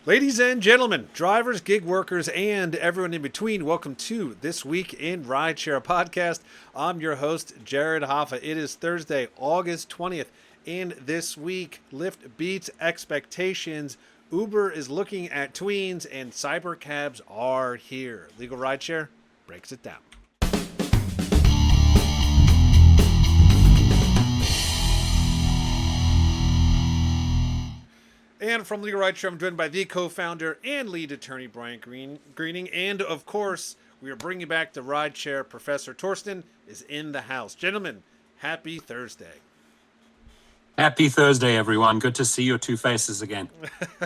Ladies and gentlemen, drivers, gig workers, and everyone in between, welcome to This Week in Rideshare podcast. I'm your host, Jared Hoffa. It is Thursday, August 20th, and this week, Lyft beats expectations. Uber is looking at tweens, and cybercabs are here. Legal Rideshare breaks it down. And from Legal Rideshare, I'm joined by the co-founder and lead attorney, Brian Greening. And, of course, we are bringing back the Rideshare. Professor Torsten is in the house. Gentlemen, happy Thursday. Happy Thursday, everyone. Good to see your two faces again.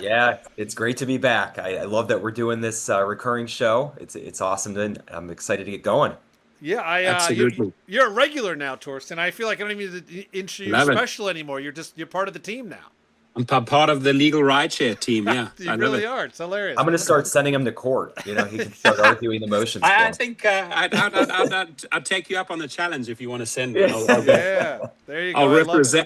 Yeah, it's great to be back. I love that we're doing this recurring show. It's awesome, and I'm excited to get going. Yeah, Absolutely. you're a regular now, Torsten. I feel like I don't even need to introduce you special anymore. You're part of the team now. I'm part of the Legal Rideshare team, yeah. You really are. It's hilarious. I'm going to start sending him to court. You know, he can start arguing the motions. I think I'd take you up on the challenge if you want to send me. Yeah, there you go.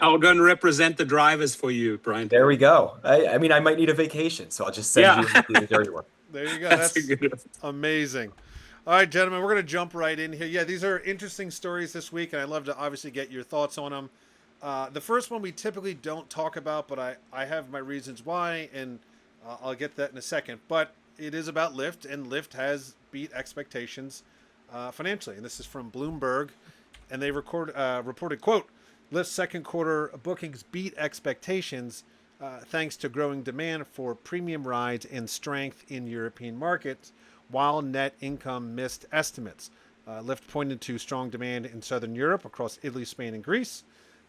I'll go and represent the drivers for you, Brian. There we go. I mean, I might need a vacation, so I'll just send you to do the dirty work. There you go. That's amazing. All right, gentlemen, we're going to jump right in here. Yeah, these are interesting stories this week, and I'd love to obviously get your thoughts on them. The first one we typically don't talk about, but I have my reasons why, and I'll get that in a second. But it is about Lyft, and Lyft has beat expectations financially. And this is from Bloomberg, and they reported, quote, Lyft's second quarter bookings beat expectations thanks to growing demand for premium rides and strength in European markets, while net income missed estimates. Lyft pointed to strong demand in Southern Europe across Italy, Spain, and Greece.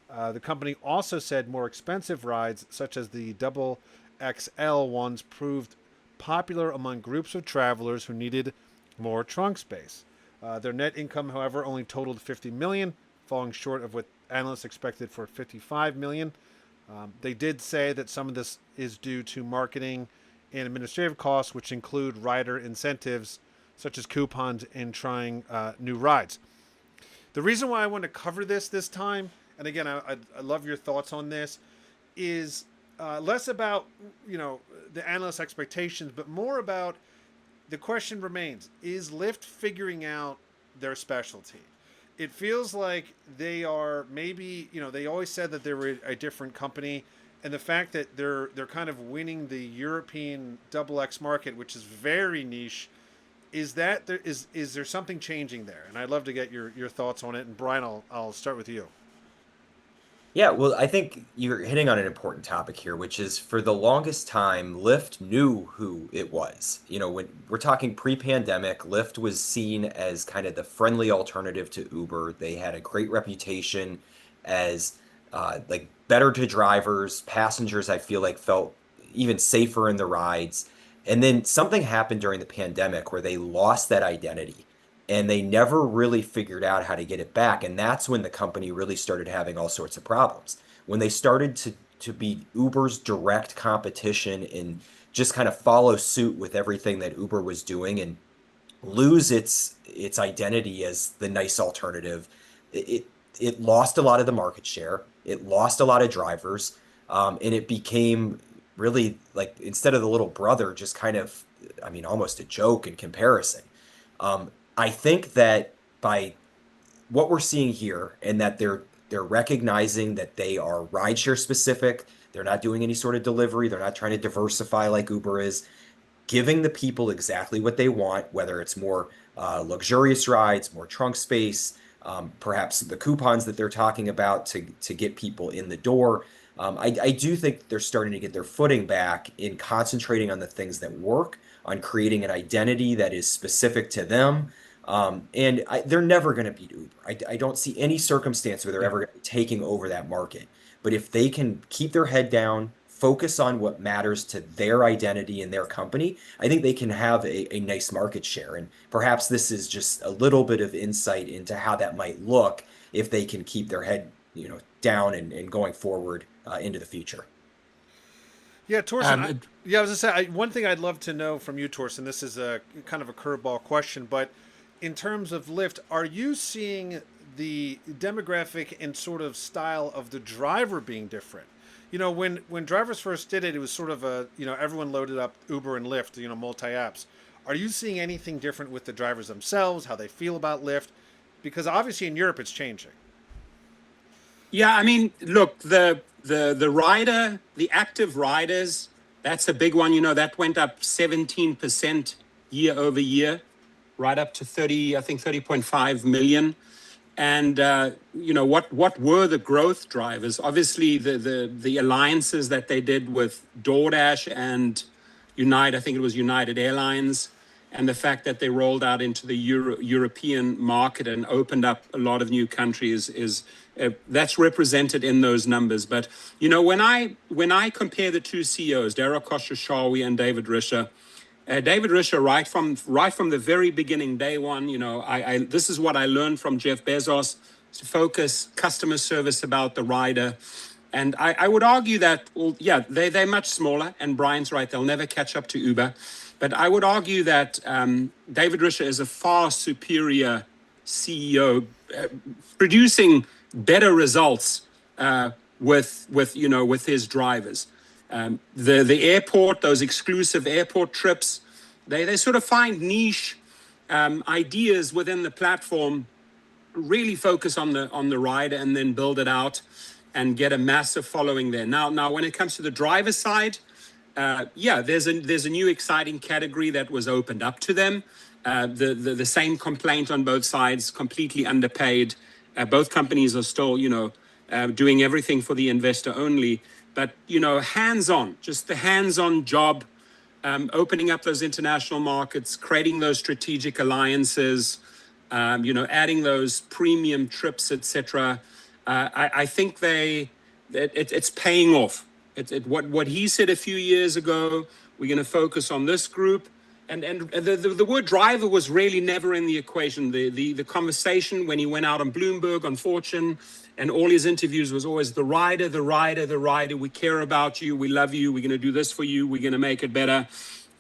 The company also said more expensive rides, such as the double XL ones, proved popular among groups of travelers who needed more trunk space. Their net income, however, only totaled $50 million, falling short of what analysts expected for $55 million. They did say that some of this is due to marketing and administrative costs, which include rider incentives, such as coupons and trying new rides. The reason why I want to cover this time, and again, I love your thoughts on this, is less about, the analyst expectations, but more about the question remains, is Lyft figuring out their specialty? It feels like they are maybe, they always said that they were a different company, and the fact that they're kind of winning the European XX market, which is very niche, is there something changing there? And I'd love to get your thoughts on it. And Brian, I'll start with you. Yeah, well, I think you're hitting on an important topic here, which is for the longest time, Lyft knew who it was. When we're talking pre-pandemic, Lyft was seen as kind of the friendly alternative to Uber. They had a great reputation as better to drivers, passengers, I feel like felt even safer in the rides. And then something happened during the pandemic where they lost that identity. And they never really figured out how to get it back. And that's when the company really started having all sorts of problems. When they started to be Uber's direct competition and just kind of follow suit with everything that Uber was doing and lose its identity as the nice alternative, it lost a lot of the market share. It lost a lot of drivers. And it became really like, instead of the little brother, just kind of, almost a joke in comparison. I think that by what we're seeing here, and that they're recognizing that they are rideshare specific, they're not doing any sort of delivery, they're not trying to diversify like Uber is, giving the people exactly what they want, whether it's more luxurious rides, more trunk space, perhaps the coupons that they're talking about to get people in the door. I do think they're starting to get their footing back in concentrating on the things that work, on creating an identity that is specific to them. They're never going to beat Uber. I don't see any circumstance where they're ever going to be taking over that market. But if they can keep their head down, focus on what matters to their identity and their company, I think they can have a nice market share. And perhaps this is just a little bit of insight into how that might look if they can keep their head, down and going forward into the future. Yeah, Torsten. I was going to say, one thing I'd love to know from you, Torsten, this is a kind of a curveball question, but in terms of Lyft, are you seeing the demographic and sort of style of the driver being different? when drivers first did it, it was sort of a, everyone loaded up Uber and Lyft, multi apps. Are you seeing anything different with the drivers themselves, how they feel about Lyft? Because obviously in Europe it's changing. Yeah, I mean, look, the active riders, that's a big one. That went up 17% year over year, right up to 30, I think 30.5 million. And what were the growth drivers? Obviously, the alliances that they did with DoorDash and United, I think it was United Airlines, and the fact that they rolled out into the European market and opened up a lot of new countries is that's represented in those numbers. But when I compare the two CEOs, Dara Khosrowshahi and David Risher, David Risher, right from the very beginning, day one, this is what I learned from Jeff Bezos, to focus customer service about the rider. And I would argue that, well, yeah, they're much smaller, and Brian's right, they'll never catch up to Uber. But I would argue that David Risher is a far superior CEO, producing better results with his drivers. The airport, those exclusive airport trips, they sort of find niche ideas within the platform, really focus on the rider, and then build it out and get a massive following there. Now, when it comes to the driver side, there's a new exciting category that was opened up to them. The same complaint on both sides, completely underpaid. Both companies are still, doing everything for the investor only. But, hands-on, just the hands-on job, opening up those international markets, creating those strategic alliances, adding those premium trips, etc. I think it's paying off. What he said a few years ago, we're going to focus on this group. And the word driver was really never in the equation. The conversation when he went out on Bloomberg, on Fortune, and all his interviews was always the rider, the rider, the rider. We care about you. We love you. We're going to do this for you. We're going to make it better.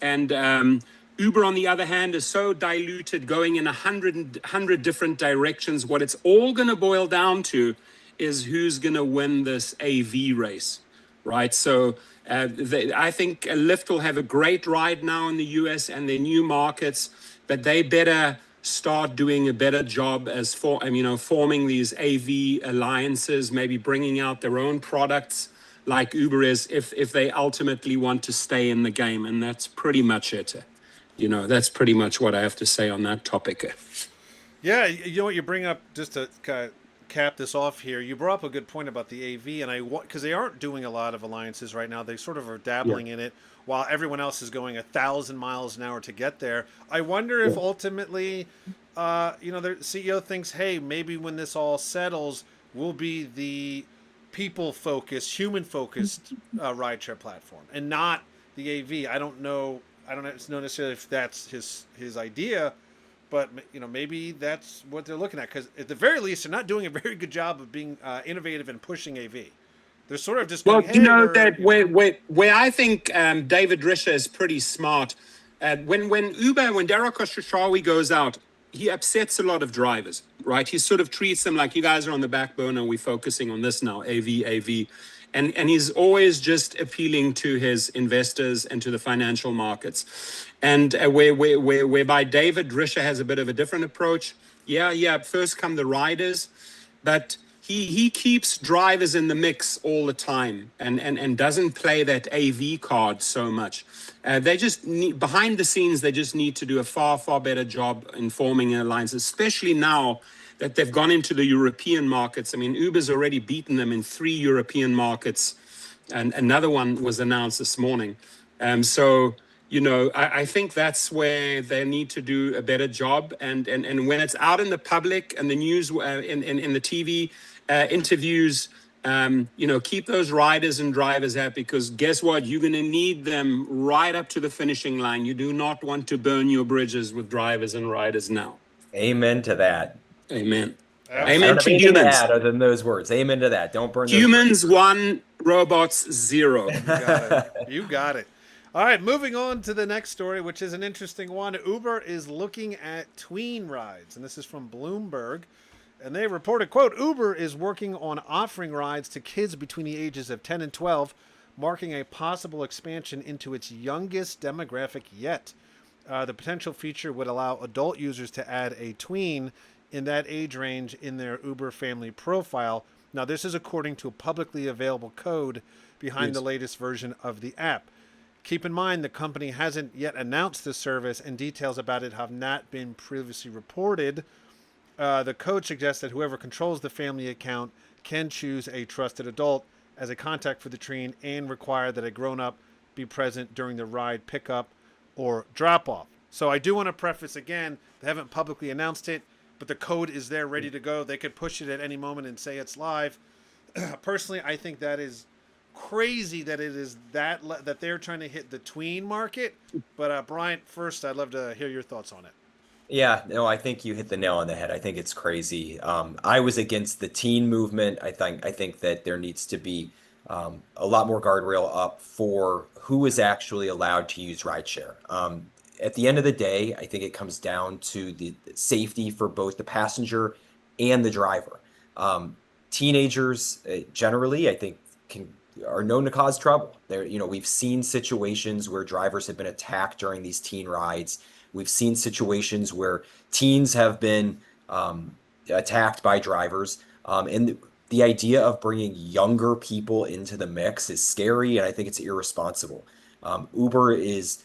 And Uber, on the other hand, is so diluted, going in 100 different directions. What it's all going to boil down to is who's going to win this AV race, right? So I think Lyft will have a great ride now in the US and their new markets, but they better start doing a better job as forming these AV alliances, maybe bringing out their own products like Uber is, if they ultimately want to stay in the game. And that's pretty much it. That's pretty much what I have to say on that topic. Yeah, you know what you bring up, just to kind of cap this off here, you brought up a good point about the AV, and because they aren't doing a lot of alliances right now. They sort of are dabbling in it while everyone else is going 1,000 miles an hour to get there. I wonder if ultimately, their CEO thinks, hey, maybe when this all settles, we'll be the people-focused, human-focused rideshare platform, and not the AV. I don't know necessarily if that's his idea. But maybe that's what they're looking at, because at the very least, they're not doing a very good job of being innovative and pushing AV. They're sort of just going, where I think David Risher is pretty smart. When Dara Khosrowshahi goes out, he upsets a lot of drivers, right? He sort of treats them like, you guys are on the back burner. We're focusing on this now, AV. And he's always just appealing to his investors and to the financial markets. And whereby David Risher has a bit of a different approach. Yeah, first come the riders, but he keeps drivers in the mix all the time and doesn't play that AV card so much. They just need, behind the scenes, they just need to do a far, far better job in forming an alliance, especially now that they've gone into the European markets. I mean, Uber's already beaten them in 3 European markets, and another one was announced this morning. I think that's where they need to do a better job. And when it's out in the public and the news, in the TV interviews, keep those riders and drivers happy, because guess what? You're going to need them right up to the finishing line. You do not want to burn your bridges with drivers and riders now. Amen to that. Amen. Absolutely. Amen to humans. Other than those words, amen to that. Don't burn humans 1, robots 0. You got it. All right, moving on to the next story, which is an interesting one. Uber is looking at Tween Rides, and this is from Bloomberg. And they reported, quote, Uber is working on offering rides to kids between the ages of 10 and 12, marking a possible expansion into its youngest demographic yet. The potential feature would allow adult users to add a tween in that age range in their Uber family profile. Now, this is according to a publicly available code behind the Yes. latest version of the app. Keep in mind, the company hasn't yet announced the service, and details about it have not been previously reported. The code suggests that whoever controls the family account can choose a trusted adult as a contact for the tween and require that a grown up be present during the ride pickup or drop off. So I do want to preface again, they haven't publicly announced it, but the code is there ready to go. They could push it at any moment and say it's live. Personally, I think that is crazy that it is that they're trying to hit the tween market. But Bryant, first, I'd love to hear your thoughts on it. Yeah, no, I think you hit the nail on the head. I think it's crazy. I was against the teen movement. I think that there needs to be a lot more guardrail up for who is actually allowed to use rideshare. At the end of the day, I think it comes down to the safety for both the passenger and the driver. Teenagers generally, I think, can are known to cause trouble. We've seen situations where drivers have been attacked during these teen rides. We've seen situations where teens have been attacked by drivers. And the idea of bringing younger people into the mix is scary, and I think it's irresponsible. Uber is,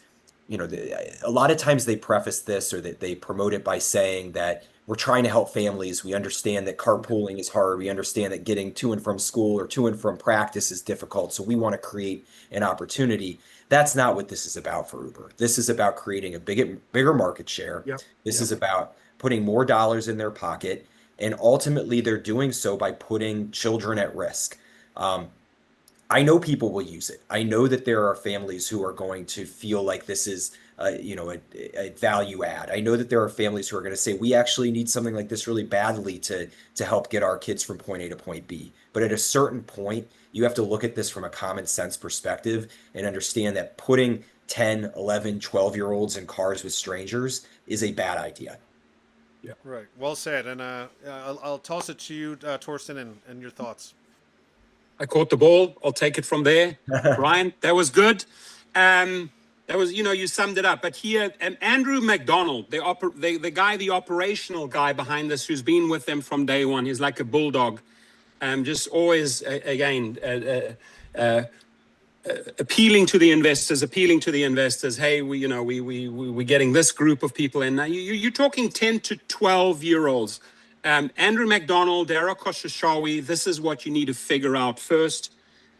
a lot of times they preface this or that they promote it by saying that we're trying to help families. We understand that carpooling is hard. We understand that getting to and from school or to and from practice is difficult. So we want to create an opportunity. That's not what this is about for Uber. This is about creating a bigger market share. Yep. This is about putting more dollars in their pocket. And ultimately, they're doing so by putting children at risk. I know people will use it. I know that there are families who are going to feel like this is, a value add. I know that there are families who are going to say, we actually need something like this really badly to help get our kids from point A to point B. But at a certain point, you have to look at this from a common sense perspective and understand that putting 10, 11, 12-year-olds in cars with strangers is a bad idea. Yeah. Right. Well said. And I'll toss it to you, Torsten, and your thoughts. I caught the ball. I'll take it from there. Brian, that was good. That was, you summed it up. But here, Andrew McDonald, the guy, the operational guy behind this, who's been with them from day one, he's like a bulldog. Just always, again, appealing to the investors. Hey, we're getting this group of people in. Now, you're talking 10 to 12-year-olds. Andrew McDonald, Dara Khosrowshahi, this is what you need to figure out first,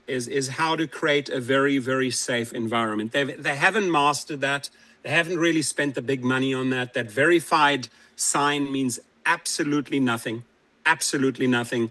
is how to create a very, very safe environment. They haven't mastered that. They haven't really spent the big money on that. That verified sign means absolutely nothing. Absolutely nothing.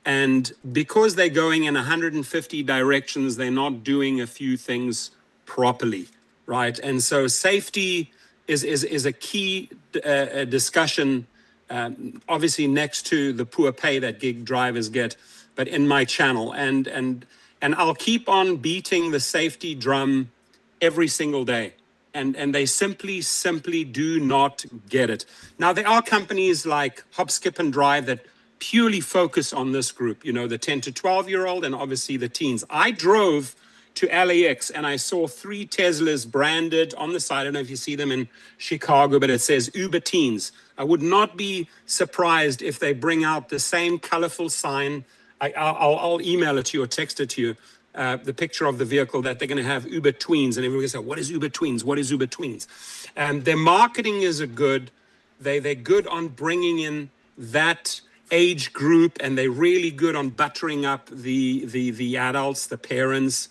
And because they're going in 150 directions, they're not doing a few things properly, right? And so safety is a key discussion, obviously next to the poor pay that gig drivers get, but in my channel. And I'll keep on beating the safety drum every single day. And they simply do not get it. Now, there are companies like Hop, Skip, and Drive that purely focus on this group, the 10 to 12-year-old and obviously the teens. I drove to LAX and I saw 3 Teslas branded on the side. I don't know if you see them in Chicago, but it says Uber Teens. I would not be surprised if they bring out the same colorful sign. I'll email it to you or text it to you, the picture of the vehicle that they're going to have Uber Tweens. And everybody's say, what is Uber Tweens? What is Uber Tweens? Their marketing is they're good on bringing in that age group, and they're really good on buttering up the adults, the parents.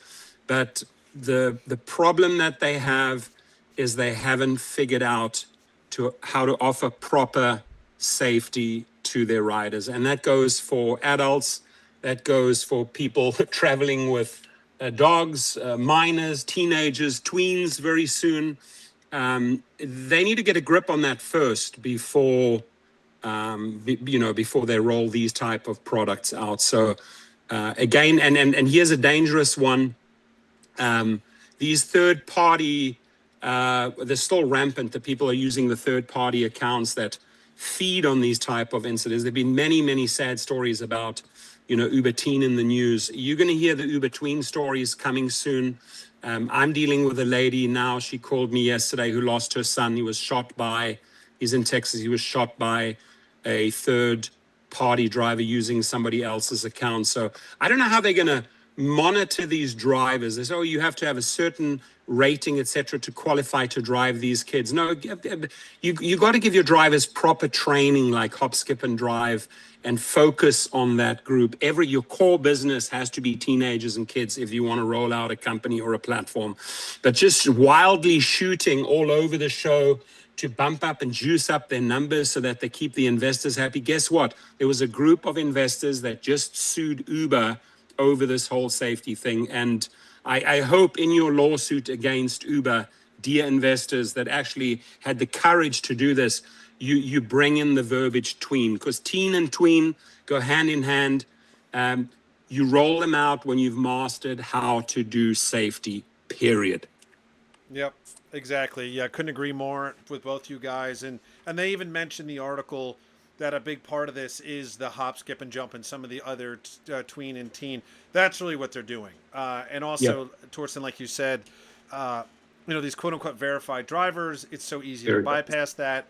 But the problem that they have is they haven't figured out how to offer proper safety to their riders. And that goes for adults, that goes for people traveling with dogs, minors, teenagers, tweens very soon. They need to get a grip on that first before before they roll these type of products out. So again, and here's a dangerous one. These third-party, they're still rampant. The people are using the third-party accounts that, feed on these type of incidents. There've been many, many sad stories about, Uber Teen in the news. You're going to hear the Uber Tween stories coming soon. I'm dealing with a lady now. She called me yesterday who lost her son. He's in Texas. He was shot by a third party driver using somebody else's account. So I don't know how they're going to monitor these drivers. They say, oh, you have to have a certain rating, etc., to qualify to drive these kids. No, you got to give your drivers proper training, like hop, skip, and drive, and focus on that group. Your core business has to be teenagers and kids if you want to roll out a company or a platform. But just wildly shooting all over the show to bump up and juice up their numbers so that they keep the investors happy. Guess what? There was a group of investors that just sued Uber over this whole safety thing. And I hope in your lawsuit against Uber, dear investors that actually had the courage to do this, you bring in the verbiage tween, because teen and tween go hand in hand. You roll them out when you've mastered how to do safety, period. Yep, exactly. Yeah, couldn't agree more with both you guys. And they even mentioned the article that a big part of this is the hop, skip, and jump and some of the other tween and teen. That's really what they're doing. And also, Torsten, like you said, these quote unquote verified drivers, it's so easy to bypass that.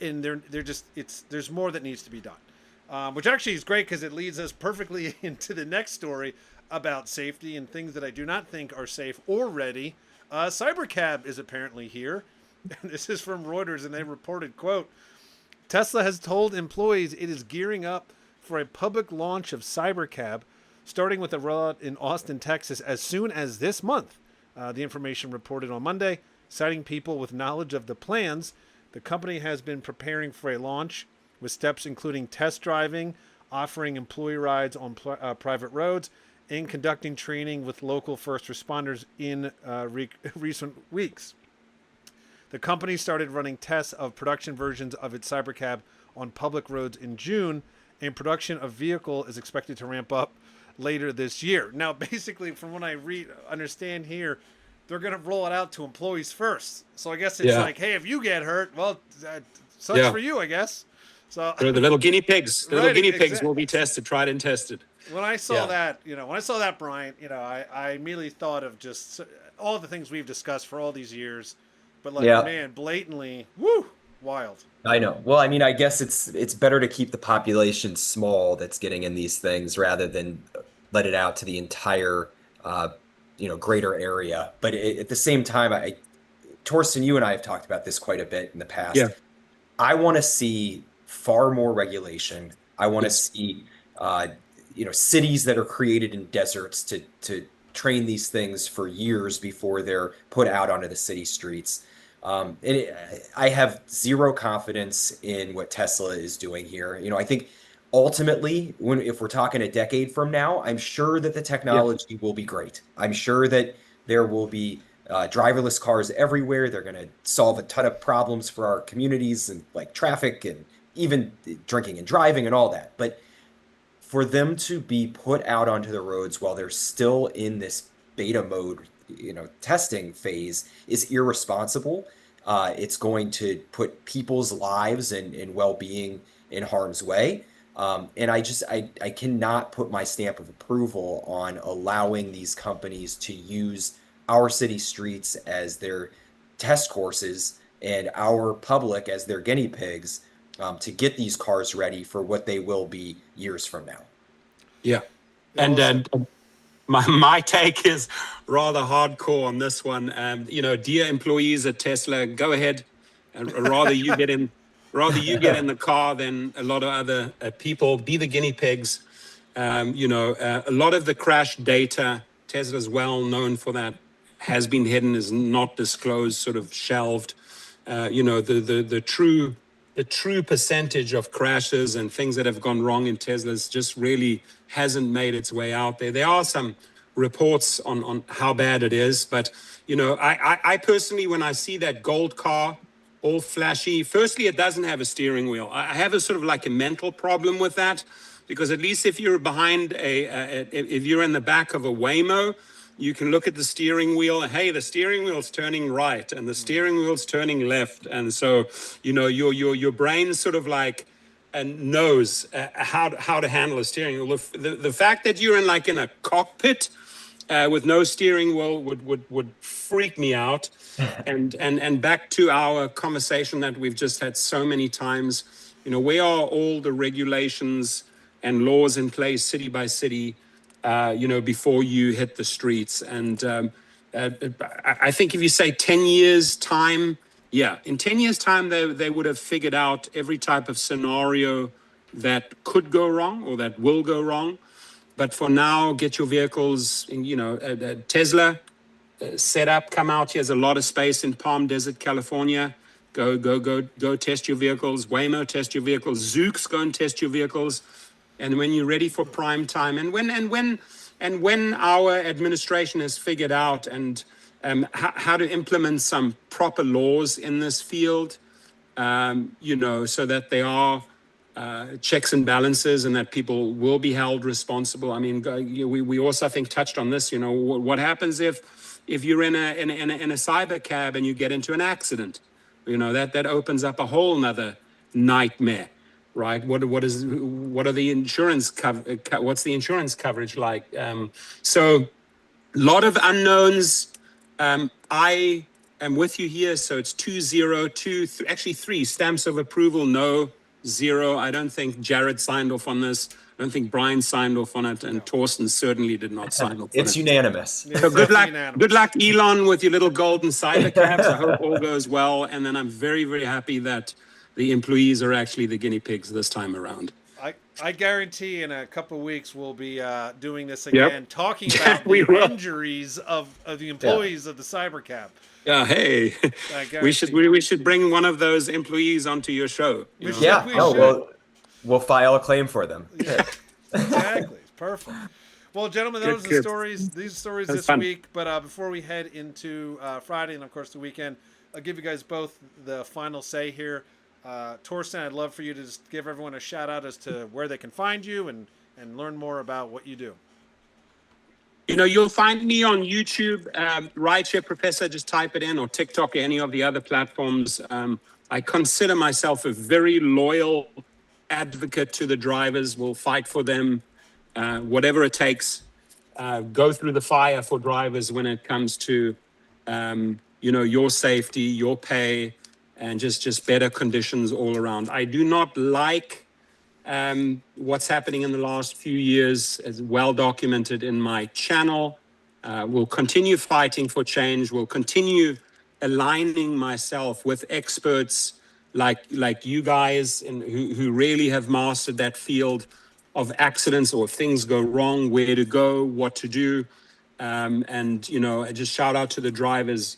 And there's more that needs to be done. Which actually is great because it leads us perfectly into the next story about safety and things that I do not think are safe or ready. Cybercab is apparently here. This is from Reuters, and they reported, quote, Tesla has told employees it is gearing up for a public launch of Cybercab, starting with a rollout in Austin, Texas, as soon as this month. The information reported on Monday, citing people with knowledge of the plans. The company has been preparing for a launch with steps including test driving, offering employee rides on private roads, and conducting training with local first responders in recent weeks. The company started running tests of production versions of its Cybercab on public roads in June, and production of vehicle is expected to ramp up later this year. Now, basically, from what I understand here, they're going to roll it out to employees first. So I guess it's like, hey, if you get hurt, well, sucks for you, I guess. So the little guinea pigs. The little guinea pigs will be tested, tried and tested. When I saw that, Brian, I immediately thought of just all the things we've discussed for all these years. But man, blatantly, wild. I know. Well, I mean, I guess it's better to keep the population small that's getting in these things rather than let it out to the entire, greater area. But at the same time, Torsten, you and I have talked about this quite a bit in the past. Yeah. I want to see far more regulation. I want to see, cities that are created in deserts to train these things for years before they're put out onto the city streets. I have zero confidence in what Tesla is doing here. I think ultimately, if we're talking a decade from now, I'm sure that the technology will be great. I'm sure that there will be driverless cars everywhere. They're going to solve a ton of problems for our communities and like traffic and even drinking and driving and all that. But for them to be put out onto the roads while they're still in this beta mode, testing phase is irresponsible. It's going to put people's lives and well-being in harm's way. And I cannot put my stamp of approval on allowing these companies to use our city streets as their test courses and our public as their guinea pigs to get these cars ready for what they will be years from now. Yeah. And my take is rather hardcore on this one. Dear employees at Tesla, go ahead. Rather you get in the car than a lot of other people. Be the guinea pigs. A lot of the crash data, Tesla's well known for that, has been hidden, is not disclosed, sort of shelved. The true percentage of crashes and things that have gone wrong in Teslas just really hasn't made its way out there. There are some reports on how bad it is, but I personally, when I see that gold car all flashy, firstly, it doesn't have a steering wheel. I have a sort of like a mental problem with that, because at least if you're behind if you're in the back of a Waymo, You can look at the steering wheel. Hey, the steering wheel's turning right, and the steering wheel's turning left, and so your brain sort of like knows how to handle a steering wheel. The fact that you're in a cockpit with no steering wheel would freak me out. And back to our conversation that we've just had so many times, where are all the regulations and laws in place city by city, before you hit the streets? And I think if you say 10 years time, in 10 years time, they would have figured out every type of scenario that could go wrong or that will go wrong. But for now, get your vehicles, Tesla, set up, come out. Here's a lot of space in Palm Desert, California. Go test your vehicles. Waymo, test your vehicles. Zoox, go and test your vehicles. And when you're ready for prime time, and when our administration has figured out how to implement some proper laws in this field, so that there are checks and balances and that people will be held responsible. I mean, we also, I think, touched on this. What happens if you're in a cybercab and you get into an accident? That opens up a whole nother nightmare, right? What are the insurance what's the insurance coverage like? So a lot of unknowns. I am with you here. So it's 3 stamps of approval. No, 0. I don't think Jared signed off on this. I don't think Brian signed off on it, and Torsten certainly did not sign off on it. It's unanimous. So good luck, Elon, with your little golden cybercabs. I hope all goes well. And then I'm very, very happy that the employees are actually the guinea pigs this time around. I guarantee in a couple of weeks we'll be doing this again, talking about the injuries of the employees of the Cybercab. Yeah, hey, we should bring one of those employees onto your show. We'll file a claim for them. Yeah, exactly. Perfect. Well, gentlemen, those are the stories. These stories this week. But before we head into Friday and of course the weekend, I'll give you guys both the final say here. Torsten, I'd love for you to just give everyone a shout out as to where they can find you and learn more about what you do. You'll find me on YouTube, Rideshare Professor, just type it in, or TikTok, or any of the other platforms. I consider myself a very loyal advocate to the drivers. Will fight for them, whatever it takes. Go through the fire for drivers when it comes to, your safety, your pay, and just better conditions all around. I do not like what's happening in the last few years, as well documented in my channel. We'll continue fighting for change. We'll continue aligning myself with experts like you guys, who really have mastered that field of accidents, or if things go wrong, where to go, what to do. And just shout out to the drivers.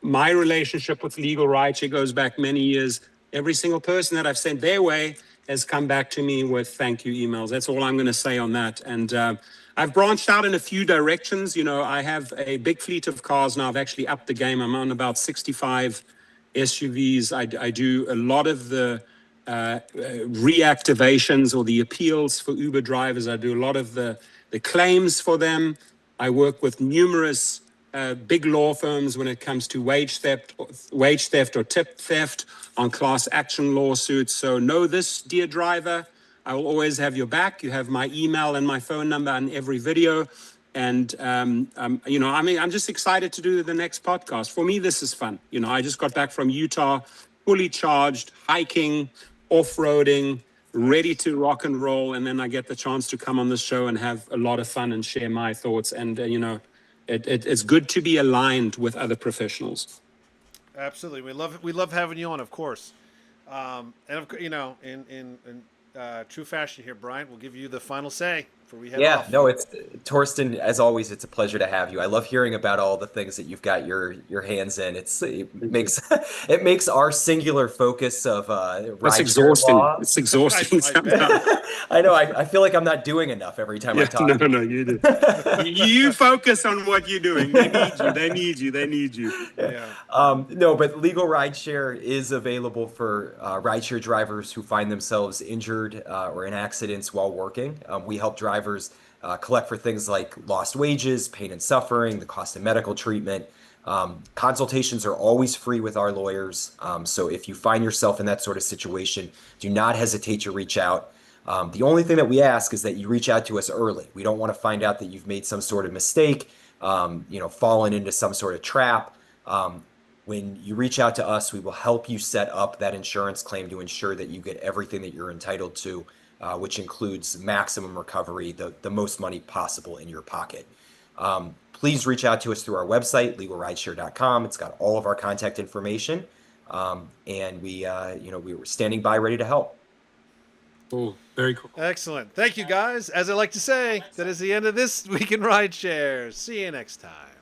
My relationship with LegalRideshare goes back many years. Every single person that I've sent their way has come back to me with thank you emails. That's all I'm going to say on that. And I've branched out in a few directions. I have a big fleet of cars now. I've actually upped the game. I'm on about 65 SUVs. I do a lot of the reactivations or the appeals for Uber drivers. I do a lot of the claims for them. I work with numerous big law firms when it comes to wage theft or tip theft on class action lawsuits. So know this, dear driver, I will always have your back. You have my email and my phone number on every video. And, I'm just excited to do the next podcast. For me, this is fun. I just got back from Utah, fully charged, hiking, off-roading, ready to rock and roll. And then I get the chance to come on the show and have a lot of fun and share my thoughts. And, it's good to be aligned with other professionals. Absolutely, we love having you on, of course. And in true fashion here, Brian, we'll give you the final say before we head off. It's Torsten. As always, it's a pleasure to have you. I love hearing about all the things that you've got your hands in. It makes our singular focus of That's exhausting. Law. It's exhausting. I know. I feel like I'm not doing enough every time I talk. No, you do. You focus on what you're doing. They need you. Yeah. But Legal Rideshare is available for rideshare drivers who find themselves injured or in accidents while working. We help drivers collect for things like lost wages, pain and suffering, the cost of medical treatment. Consultations are always free with our lawyers. So if you find yourself in that sort of situation, do not hesitate to reach out. The only thing that we ask is that you reach out to us early. We don't want to find out that you've made some sort of mistake, fallen into some sort of trap. When you reach out to us, we will help you set up that insurance claim to ensure that you get everything that you're entitled to, which includes maximum recovery, the most money possible in your pocket. Please reach out to us through our website, LegalRideshare.com. It's got all of our contact information, and we're standing by ready to help. Oh, very cool. Excellent. Thank you, guys. As I like to say, that is the end of this week in Rideshare. See you next time.